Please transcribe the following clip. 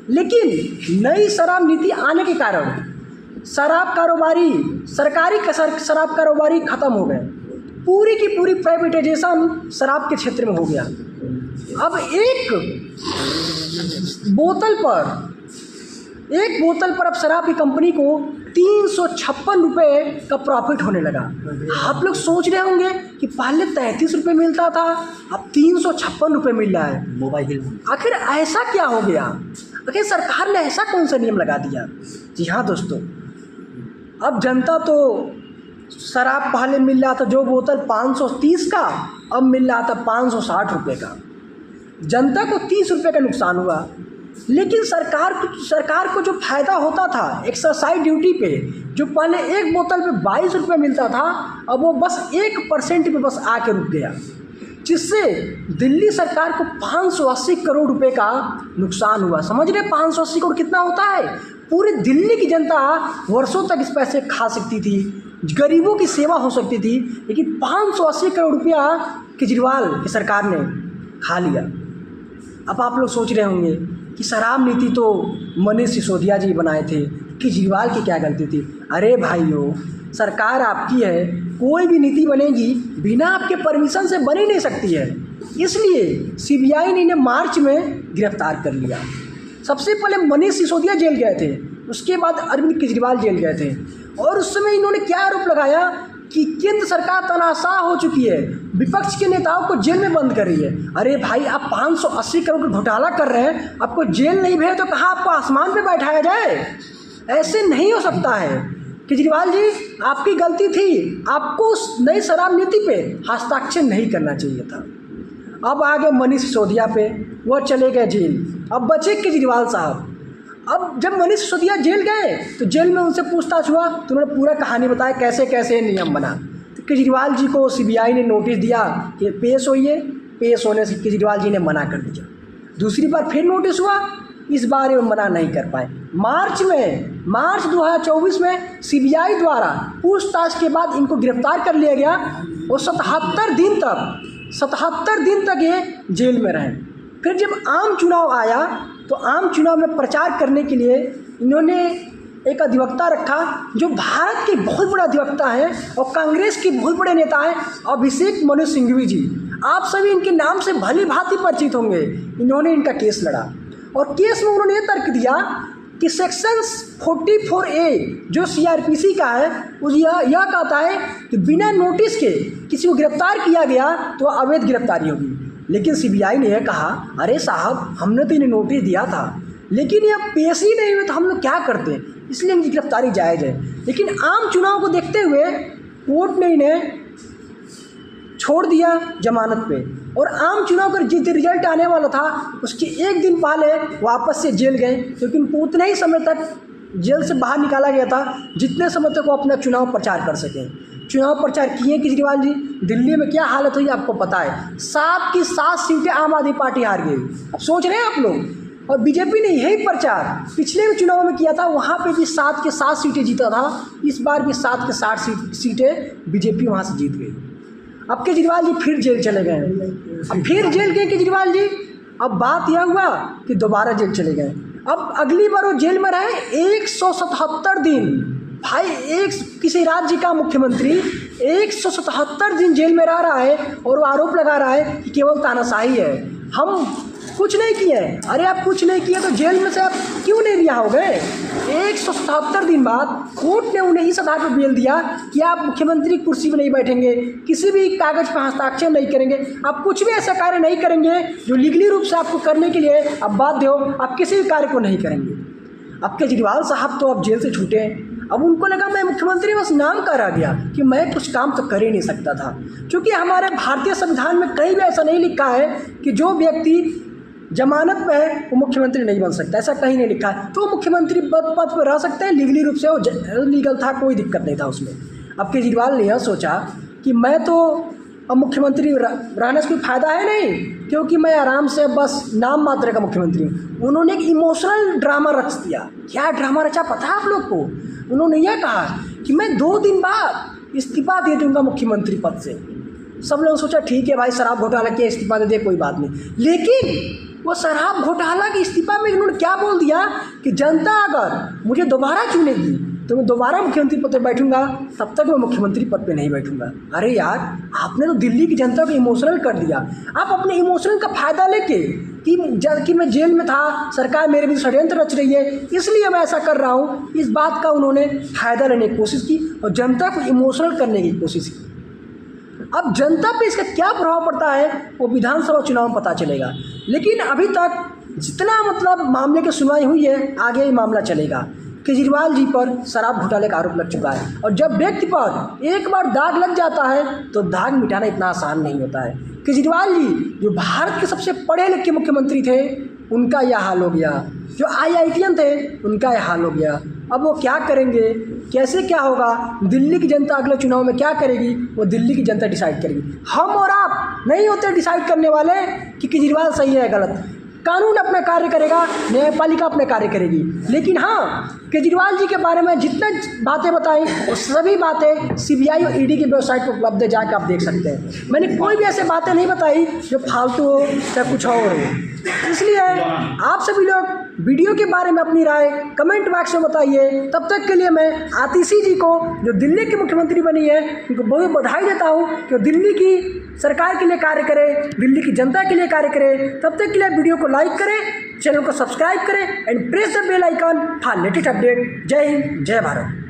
लेकिन नई शराब नीति आने के कारण शराब कारोबारी, सरकारी शराब कारोबारी खत्म हो गए। पूरी की पूरी प्राइवेटाइजेशन शराब के क्षेत्र में हो गया। अब एक बोतल पर अब शराब की कंपनी को 356 रुपये का प्रॉफिट होने लगा। आप लोग सोच रहे होंगे कि पहले 33 रुपये मिलता था, अब 356 रुपये मिल रहा है मोबाइल। आखिर ऐसा क्या हो गया? आखिर सरकार ने ऐसा कौन सा नियम लगा दिया? जी हाँ दोस्तों, अब जनता तो शराब पहले मिल रहा था जो बोतल 530 का, अब मिल रहा था 560 रुपये का। जनता को 30 रुपये का नुकसान हुआ। लेकिन सरकार को जो फ़ायदा होता था एक्साइज ड्यूटी पे, जो पहले एक बोतल पे 22 रुपये मिलता था, अब वो बस 1% पे बस आके रुक गया, जिससे दिल्ली सरकार को 580 करोड़ रुपए का नुकसान हुआ। समझ रहे 580 करोड़ कितना होता है? पूरी दिल्ली की जनता वर्षों तक इस पैसे खा सकती थी, गरीबों की सेवा हो सकती थी, लेकिन 580 करोड़ रुपया केजरीवाल की सरकार ने खा लिया। अब आप लोग सोच रहे होंगे कि शराब नीति तो मनीष सिसोदिया जी बनाए थे, केजरीवाल की क्या गलती थी? अरे भाइयों, सरकार आपकी है, कोई भी नीति बनेगी बिना आपके परमिशन से बन ही नहीं सकती है। इसलिए सीबीआई ने इन्हें मार्च में गिरफ्तार कर लिया। सबसे पहले मनीष सिसोदिया जेल गए थे, उसके बाद अरविंद केजरीवाल जेल गए थे, और उस समय इन्होंने क्या आरोप लगाया कि केंद्र सरकार तनाशाह हो चुकी है, विपक्ष के नेताओं को जेल में बंद कर रही है। अरे भाई, आप 580 करोड़ का घोटाला कर रहे हैं, आपको जेल नहीं भेजे तो कहाँ आपको आसमान पे बैठाया जाए? ऐसे नहीं हो सकता है। केजरीवाल जी, आपकी गलती थी, आपको उस नई शराब नीति पे हस्ताक्षर नहीं करना चाहिए था। अब आ गए मनीष सिसोदिया पे, वह चले गए जेल। अब बचे केजरीवाल साहब। अब जब मनीष सिसोदिया जेल गए तो जेल में उनसे पूछताछ हुआ, तो उन्होंने पूरा कहानी बताया कैसे कैसे नियम बना। तो केजरीवाल जी को सीबीआई ने नोटिस दिया कि पेश होइए। पेश होने से केजरीवाल जी ने मना कर दिया। दूसरी बार फिर नोटिस हुआ, इस बार वो मना नहीं कर पाए। मार्च 2024 में सीबीआई द्वारा पूछताछ के बाद इनको गिरफ्तार कर लिया गया और 77 दिन तक ये जेल में रहे। फिर जब आम चुनाव आया तो आम चुनाव में प्रचार करने के लिए इन्होंने एक अधिवक्ता रखा जो भारत के बहुत बड़ा अधिवक्ता है और कांग्रेस के बहुत बड़े नेता हैं, अभिषेक मनु सिंघवी जी। आप सभी इनके नाम से भली भांति परिचित होंगे। इन्होंने इनका केस लड़ा और केस में उन्होंने ये तर्क दिया कि सेक्शन 44A जो सीआरपीसी का है, यह कहता है कि बिना नोटिस के किसी को गिरफ्तार किया गया तो अवैध गिरफ्तारी होगी। लेकिन सीबीआई ने यह कहा, अरे साहब, हमने तो इन्हें नोटिस दिया था, लेकिन यह पेश ही नहीं हुए तो हम लोग क्या करते, इसलिए इनकी गिरफ्तारी जायज़ है। लेकिन आम चुनाव को देखते हुए कोर्ट ने इन्हें छोड़ दिया जमानत पे, और आम चुनाव का जिस रिजल्ट आने वाला था उसके एक दिन पहले वापस से जेल गए, क्योंकि उनको उतने ही समय तक जेल से बाहर निकाला गया था जितने समय तक वो अपना चुनाव प्रचार कर सकें। चुनाव प्रचार किए केजरीवाल जी। दिल्ली में क्या हालत हुई आपको पता है, 7 की 7 सीटें आम आदमी पार्टी हार गई। अब सोच रहे हैं आप लोग, और बीजेपी ने यही प्रचार पिछले चुनाव में किया था, वहाँ पे भी 7 के 7 सीटें जीता था। इस बार भी 7 के 7 सीटें बीजेपी वहाँ से जीत गई। अब केजरीवाल जी फिर जेल चले गए। अब फिर जेल गए केजरीवाल जी। अब बात यह हुआ कि दोबारा जेल चले गए। अब अगली बार वो जेल में रहे 177 दिन। भाई, किसी राज्य का मुख्यमंत्री 177 दिन जेल में रह रहा है और वो आरोप लगा रहा है कि केवल तानाशाही है, हम कुछ नहीं किए। अरे आप कुछ नहीं किए तो जेल में से आप क्यों नहीं रिहा हो गए? 177 दिन बाद कोर्ट ने उन्हें इस आधार पर बेल दिया कि आप मुख्यमंत्री कुर्सी पर नहीं बैठेंगे, किसी भी कागज पर हस्ताक्षर नहीं करेंगे, आप कुछ भी ऐसा कार्य नहीं करेंगे जो लीगली रूप से आपको करने के लिए आप बाध्य हो, आप किसी भी कार्य को नहीं करेंगे। अब केजरीवाल साहब तो अब जेल से छूटे हैं। अब उनको लगा मैं मुख्यमंत्री बस नाम का रह गया कि मैं कुछ काम तो कर ही नहीं सकता था, क्योंकि हमारे भारतीय संविधान में कहीं भी ऐसा नहीं लिखा है कि जो व्यक्ति जमानत पे है वो मुख्यमंत्री नहीं बन सकता, ऐसा कहीं नहीं लिखा है। तो मुख्यमंत्री पद पर रह सकते हैं, लीगली रूप से वो लीगल था, कोई दिक्कत नहीं था उसमें। अब केजरीवाल ने यह सोचा कि मैं तो अब मुख्यमंत्री रहने से कोई फ़ायदा है नहीं, क्योंकि मैं आराम से बस नाम मात्र का मुख्यमंत्री हूँ। उन्होंने एक इमोशनल ड्रामा रच दिया। क्या ड्रामा रचा पता है आप लोग को? उन्होंने यह कहा कि मैं 2 दिन बाद इस्तीफा दे दूंगा मुख्यमंत्री पद से। सब लोग सोचा ठीक है भाई, शराब घोटाला किया, इस्तीफा दे दे, कोई बात नहीं। लेकिन वो शराब घोटाला के इस्तीफा में इन्होंने क्या बोल दिया कि जनता अगर मुझे दोबारा चुनेगी तो मैं दोबारा मुख्यमंत्री पद पर बैठूंगा, तब तक मैं मुख्यमंत्री पद पे नहीं बैठूंगा। अरे यार, आपने तो दिल्ली की जनता को इमोशनल कर दिया। आप अपने इमोशनल का फ़ायदा लेके कि मैं जेल में था, सरकार मेरे भी षड्यंत्र रच रही है, इसलिए मैं ऐसा कर रहा हूँ, इस बात का उन्होंने फ़ायदा लेने की कोशिश की और जनता को इमोशनल करने की कोशिश की। अब जनता पे इसका क्या प्रभाव पड़ता है वो विधानसभा चुनाव में पता चलेगा। लेकिन अभी तक जितना मामले की सुनवाई हुई है, आगे ये मामला चलेगा। केजरीवाल जी पर शराब घोटाले का आरोप लग चुका है और जब व्यक्ति पर एक बार दाग लग जाता है तो दाग मिटाना इतना आसान नहीं होता है। केजरीवाल जी जो भारत के सबसे पढ़े लिखे मुख्यमंत्री थे, उनका यह हाल हो गया। जो IITian थे, उनका यह हाल हो गया। अब वो क्या करेंगे, कैसे क्या होगा, दिल्ली की जनता अगले चुनाव में क्या करेगी, वो दिल्ली की जनता डिसाइड करेगी। हम और आप नहीं होते डिसाइड करने वाले कि केजरीवाल सही है गलत। कानून अपना कार्य करेगा, न्यायपालिका अपने कार्य करेगी। लेकिन हाँ, केजरीवाल जी के बारे में जितने बातें बताई वो सभी बातें CBI और ED की वेबसाइट पर उपलब्ध है, जाकर आप देख सकते हैं। मैंने कोई भी ऐसे बातें नहीं बताई जो फालतू हो या कुछ और हो। इसलिए आप सभी लोग वीडियो के बारे में अपनी राय कमेंट बॉक्स में बताइए। तब तक के लिए मैं आतिशी जी को, जो दिल्ली की मुख्यमंत्री बनी है, उनको बहुत बधाई देता हूँ कि दिल्ली की सरकार के लिए कार्य करे, दिल्ली की जनता के लिए कार्य करे। तब तक के लिए वीडियो को लाइक करें, चैनल को सब्सक्राइब करें and press the bell icon for latest update. जय हिंद, जय भारत।